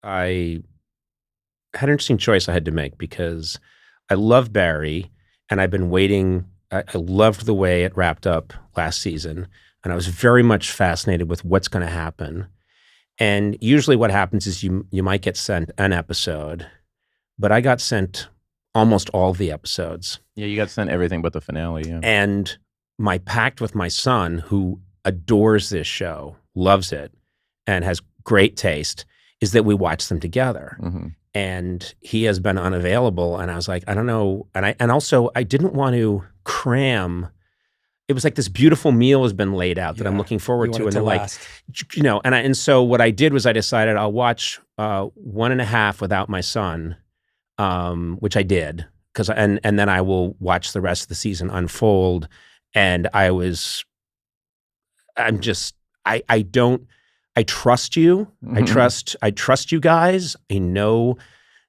I had an interesting choice I had to make because I love Barry, and I've been waiting. I loved the way it wrapped up last season, and I was very much fascinated with what's going to happen. And usually what happens is you might get sent an episode, but I got sent almost all the episodes. Yeah, you got sent everything but the finale, yeah. And my pact with my son, who adores this show, loves it, and has great taste, is that we watch them together. Mm-hmm. And he has been unavailable, and I was like, I don't know. And also I didn't want to cram. It was like this beautiful meal has been laid out that I'm looking forward to. And they're like, and so what I did was I decided I'll watch 1.5 without my son, which I did, and then I will watch the rest of the season unfold. And I trust you. Mm-hmm. I trust you guys. I know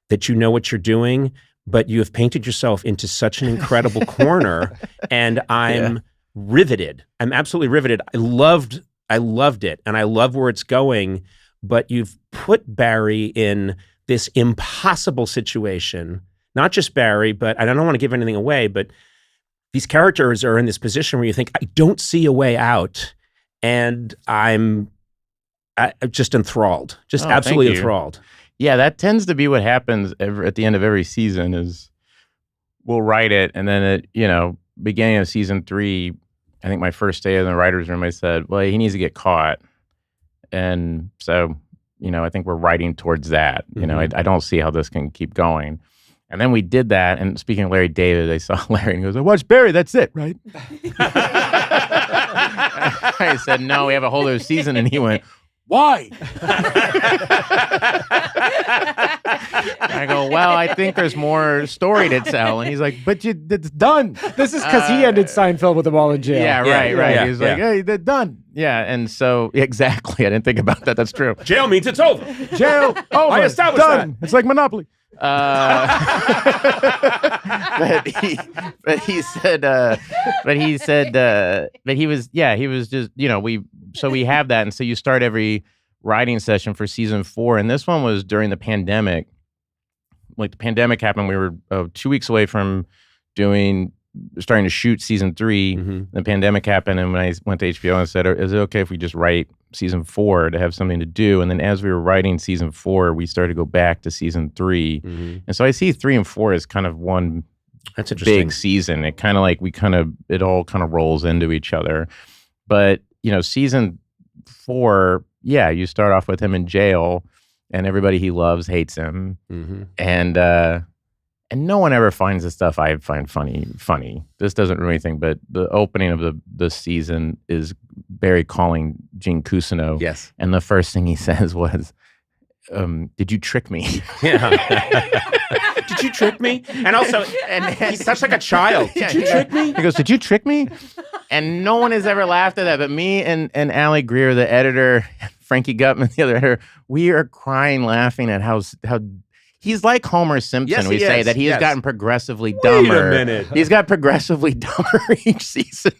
that you know what you're doing, but you have painted yourself into such an incredible corner, and I'm riveted. I'm absolutely riveted. I loved it, and I love where it's going, but you've put Barry in this impossible situation. Not just Barry, but I don't want to give anything away, but these characters are in this position where you think, I don't see a way out, and I'm just enthralled, absolutely enthralled. Yeah, that tends to be what happens at the end of every season is we'll write it, and then at, beginning of season 3, I think my first day in the writer's room, I said, well, he needs to get caught. And so, I think we're writing towards that. Mm-hmm. I don't see how this can keep going. And then we did that, and speaking of Larry David, I saw Larry, and he goes, I watched Barry, that's it, right? I said, no, we have a whole other season, and he went, why? I go, well, I think there's more story to tell. And he's like, but it's done. This is because he ended Seinfeld with them all in jail. Yeah, right. Yeah, he's like, hey, they're done. Yeah, and so, exactly. I didn't think about that. That's true. Jail means it's over. Jail, over. I established done. It's like Monopoly. But he was just, we have that. And so you start every writing session for season 4. And this one was during the pandemic. Like the pandemic happened, we were 2 weeks away from starting to shoot season 3. Mm-hmm. The pandemic happened, and when I went to HBO and said, is it okay if we just write season 4 to have something to do? And then as we were writing season 4, we started to go back to season 3. Mm-hmm. And so I see 3 and 4 as kind of one big season. It kind of like it all kind of rolls into each other. But, season 4, you start off with him in jail, and everybody he loves hates him. Mm-hmm. And no one ever finds the stuff I find funny. This doesn't ruin anything, but the opening of the season is Barry calling Gene Cousineau. Yes. And the first thing he says was, did you trick me? Yeah. Did you trick me? And also, he's such like a child. Did you trick me? He goes, did you trick me? And no one has ever laughed at that, but me and Allie Greer, the editor, Frankie Gutman, the other editor, we are crying laughing at how he's like Homer Simpson. Yes, we say that he has gotten progressively dumber. Wait a minute. He's got progressively dumber each season.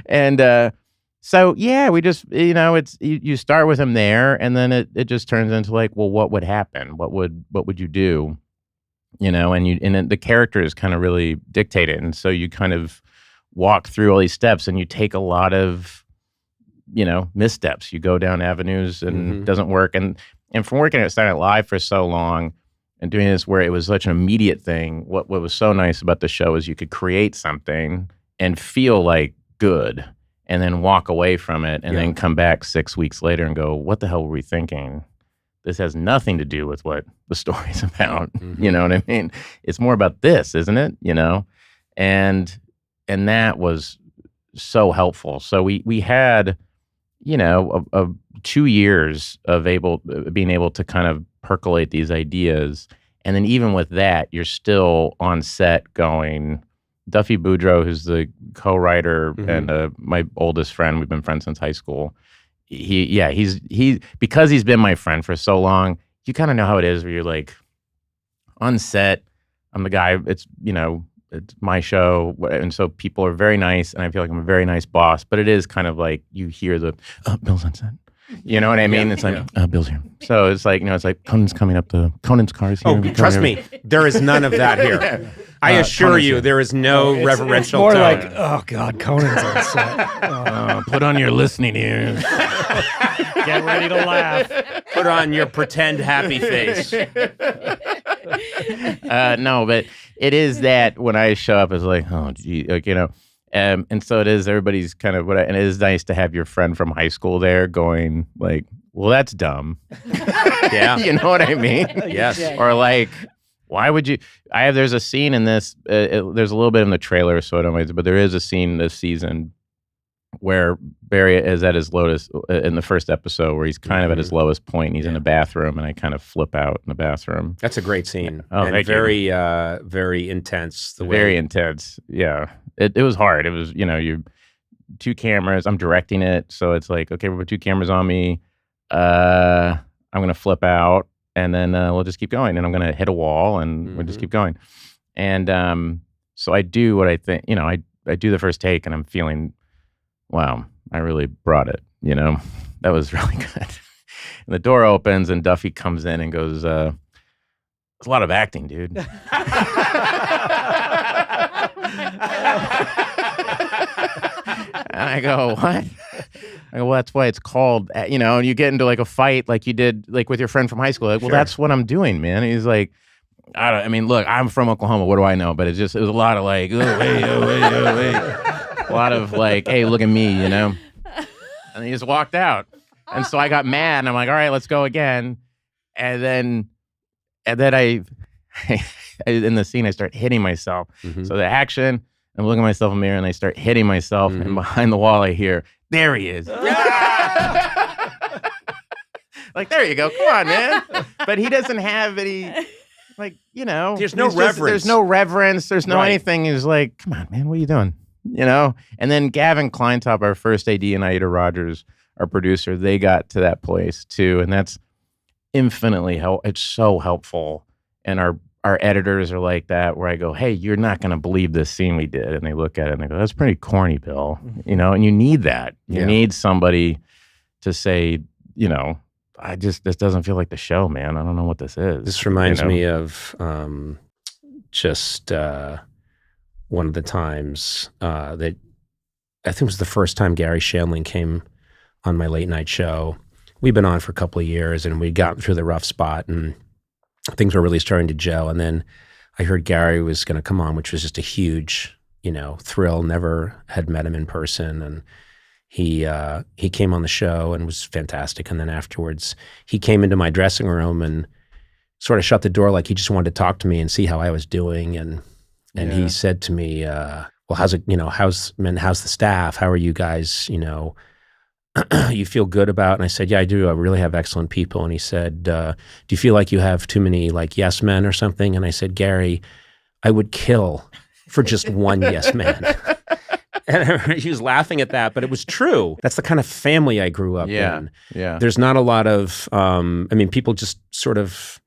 And so, we just, it's you start with him there, and then it just turns into like, well, what would happen? What would you do? And then the characters kind of really dictate it. And so you kind of walk through all these steps, and you take a lot of, missteps. You go down avenues and it doesn't work. And from working at Saturday Night Live for so long, and doing this where it was such an immediate thing, what was so nice about the show is you could create something and feel like good, and then walk away from it, and then come back 6 weeks later and go, what the hell were we thinking? This has nothing to do with what the story's about. Mm-hmm. You know what I mean? It's more about this, isn't it? And that was so helpful. So we had, 2 years of being able to kind of percolate these ideas. And then even with that, you're still on set going, Duffy Boudreaux, who's the co-writer and my oldest friend, we've been friends since high school. He's because he's been my friend for so long, you kind of know how it is where you're like on set, I'm the guy, it's my show. And so people are very nice, and I feel like I'm a very nice boss, but it is kind of like you hear the, Bill's on set. You know what I mean? It's like, Bill's here. So it's like, it's like Conan's coming up Conan's car's here. Oh, trust me, there is none of that here. I assure you, there is no reverential more tone. like, oh God, Conan's on set. Put on your listening ears. Get ready to laugh. Put on your pretend happy face. No, but it is that when I show up, it's like, oh, gee, like, and so it is. Everybody's kind of and it is nice to have your friend from high school there going like, well, that's dumb. Yeah, you know what I mean? Yes. Or like, why would you? There's a scene in this. There's a little bit in the trailer, so I don't. But there is a scene this season where Barry is at his lowest in the first episode, where he's kind of at his lowest point. And he's in a bathroom, and I kind of flip out in the bathroom. That's a great scene. Oh, and very, very intense. Very intense. Yeah, it was hard. It was you 2 cameras. I'm directing it, so it's like, okay, we'll put 2 cameras on me. I'm gonna flip out, and then we'll just keep going, and I'm gonna hit a wall, and we'll just keep going. And so I do what I think. I do the first take, and I'm feeling, wow, I really brought it. That was really good. And the door opens, and Duffy comes in and goes, "It's a lot of acting, dude." And I go, what? I go, well, that's why it's called, and you get into like a fight like you did like with your friend from high school. Like, well, that's what I'm doing, man. And he's like, I mean, look, I'm from Oklahoma. What do I know? But it was a lot of like, oh, wait. A lot of like, hey, look at me, And he just walked out. And so I got mad, and I'm like, all right, let's go again. And then I in the scene, I start hitting myself. So the action, I'm looking at myself in the mirror, and I start hitting myself, and behind the wall, I hear, there he is. Like, there you go. Come on, man. But he doesn't have any, like, There's no reverence. There's no reverence. There's no anything. He's like, come on, man, what are you doing? And then Gavin Kleintop, our first AD, and Aida Rogers, our producer, they got to that place too. And that's infinitely it's so helpful. And our editors are like that, where I go, hey, you're not going to believe this scene we did. And they look at it and they go, that's pretty corny, Bill. And you need that. You need somebody to say, this doesn't feel like the show, man. I don't know what this is. This reminds me of just one of the times that I think was the first time Gary Shandling came on my late night show. We'd been on for a couple of years, and we'd gotten through the rough spot, and things were really starting to gel. And then I heard Gary was going to come on, which was just a huge, thrill. Never had met him in person, and he came on the show and was fantastic. And then afterwards, he came into my dressing room and sort of shut the door, like he just wanted to talk to me and see how I was doing. And he said to me, well, how's it, how's the staff? How are you guys, you feel good about? And I said, yeah, I do. I really have excellent people. And he said, do you feel like you have too many like yes men or something? And I said, Gary, I would kill for just one yes man. And he was laughing at that, but it was true. That's the kind of family I grew up in. Yeah. There's not a lot of, people just sort of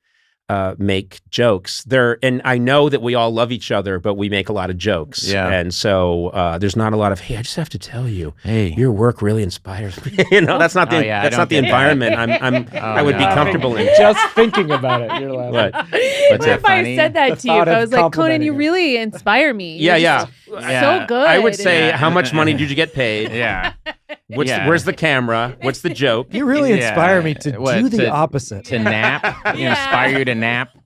make jokes there, and I know that we all love each other, but we make a lot of jokes. Yeah. And so there's not a lot of, hey, I just have to tell you, hey, your work really inspires me. That's not the the environment I would be comfortable in. Just thinking about it, you're laughing. What if I said that to you? If I was like, Conan, you really inspire me. Yeah. So good. I would say, how much money did you get paid? Yeah. Where's the camera? What's the joke? You really inspire me to do the opposite. To nap. Inspire you to nap.